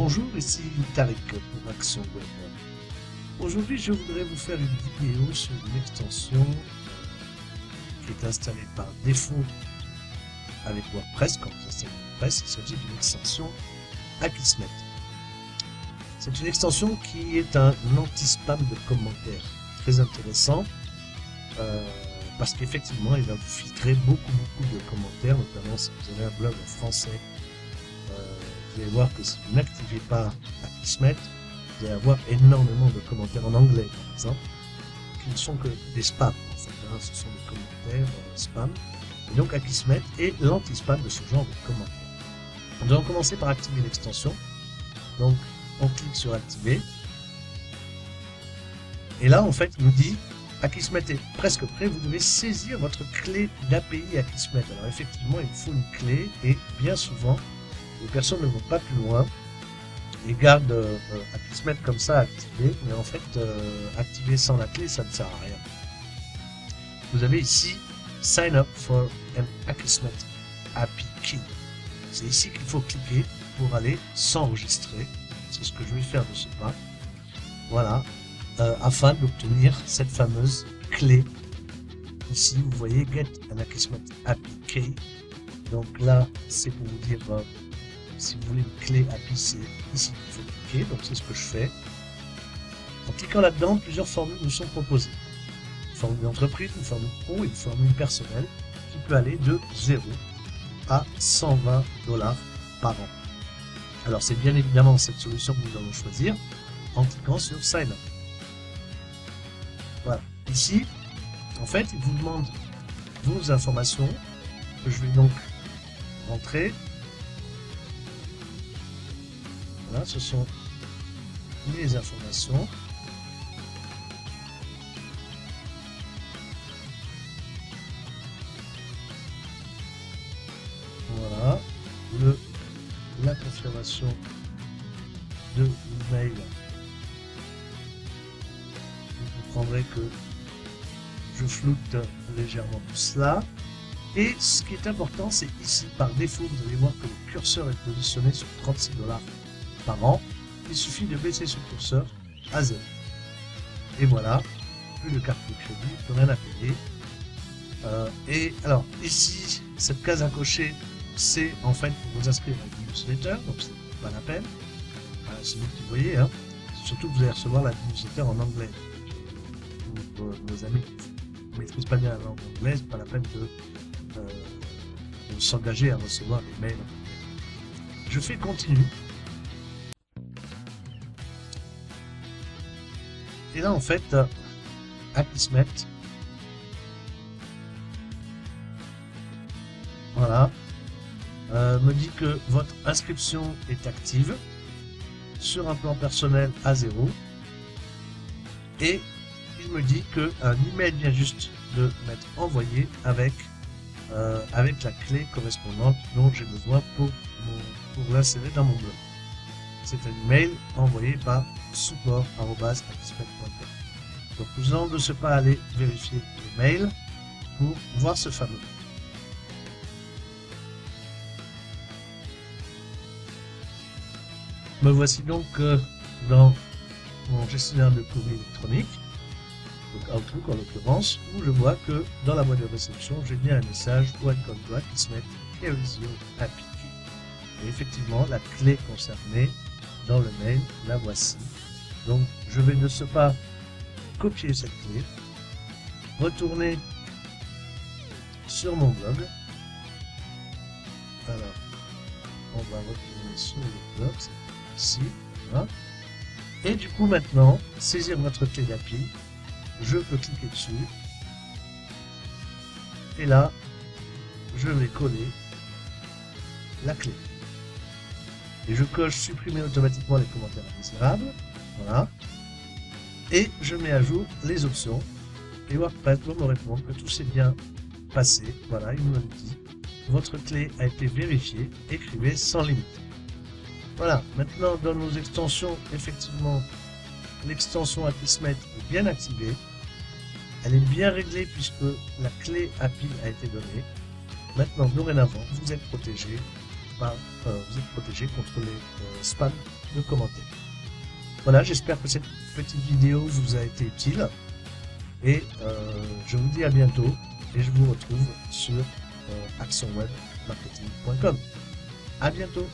Bonjour, ici Tariq pour Action Web. Aujourd'hui, je voudrais vous faire une vidéo sur une extension qui est installée par défaut avec WordPress. Quand vous installez WordPress, il s'agit d'une extension Akismet. C'est une extension qui est un anti-spam de commentaires. Très intéressant parce qu'effectivement, il va vous filtrer beaucoup de commentaires, notamment si vous avez un blog en français. Vous allez voir que si vous n'activez pas Akismet, vous allez avoir énormément de commentaires en anglais, par exemple, qui ne sont que des spams. En fait, hein, ce sont des commentaires spam. Et donc Akismet est l'anti-spam de ce genre de commentaires. Nous allons commencer par activer l'extension. Donc, on clique sur activer. Et là, en fait, il nous dit Akismet est presque prêt, vous devez saisir votre clé d'API Akismet. Alors effectivement, il faut une clé et bien souvent, les personnes ne vont pas plus loin et gardent Akismet comme ça activé, mais en fait, activer sans la clé, ça ne sert à rien. Vous avez ici Sign up for an Akismet API Key. C'est ici qu'il faut cliquer pour aller s'enregistrer. C'est ce que je vais faire de ce pas. Voilà. Afin d'obtenir cette fameuse clé. Ici, vous voyez Get an Akismet API Key. Donc là, c'est pour vous dire si vous voulez une clé API, c'est ici qu'il faut cliquer. Donc c'est ce que je fais. En cliquant là-dedans, plusieurs formules nous sont proposées. Une formule d'entreprise, une formule pro et une formule personnelle qui peut aller de 0 à 120 $ par an. Alors c'est bien évidemment cette solution que nous allons choisir en cliquant sur Sign Up. Voilà. Ici, en fait, il vous demande vos informations que je vais donc rentrer. Voilà, ce sont les informations. Voilà, la confirmation de l'email. Vous comprendrez que je floute légèrement tout cela. Et ce qui est important, c'est ici, par défaut, vous allez voir que le curseur est positionné sur 36 $ par an. Il suffit de baisser ce curseur à 0. Et voilà, plus de carte de crédit, plus rien à payer. Et alors, ici, cette case à cocher, c'est en fait pour vous inscrire à une newsletter, donc c'est pas la peine. Voilà, c'est vous qui voyez, hein. Surtout que vous allez recevoir la newsletter en anglais. Pour nos amis qui ne maîtrisent pas bien la langue anglaise, c'est pas la peine de s'engager à recevoir des mails. Je fais continue. Et là, en fait, Akismet, voilà, me dit que votre inscription est active sur un plan personnel à 0 et il me dit qu'un email vient juste de m'être envoyé avec la clé correspondante dont j'ai besoin pour l'insérer dans mon blog. C'est un email envoyé par support@akismet.com. Donc nous allons de ce pas aller vérifier le mail pour voir ce fameux. Me voici donc dans mon gestionnaire de courrier électronique, donc Outlook en l'occurrence, où je vois que dans la boîte de réception, j'ai bien un message Welcome to Akismet, here is your API key. Et effectivement, la clé concernée dans le mail, la voici. Donc je vais de ce pas copier cette clé, retourner sur mon blog. Alors, on va retourner sur le blog, c'est ici, voilà. Et du coup maintenant, saisir votre clé d'API, je peux cliquer dessus, et là, je vais coller la clé. Et je coche supprimer automatiquement les commentaires indésirables, voilà. Et je mets à jour les options, et WordPress doit me répondre que tout s'est bien passé, voilà, il me dit, votre clé a été vérifiée, écrivez sans limite. Voilà, maintenant dans nos extensions, effectivement, l'extension Akismet est bien activée. Elle est bien réglée puisque la clé API a été donnée. Maintenant, dorénavant, vous êtes protégé contre les spams de commenter. Voilà, j'espère que cette petite vidéo vous a été utile. Et je vous dis à bientôt. Et je vous retrouve sur accentwebmarketing.com. À bientôt.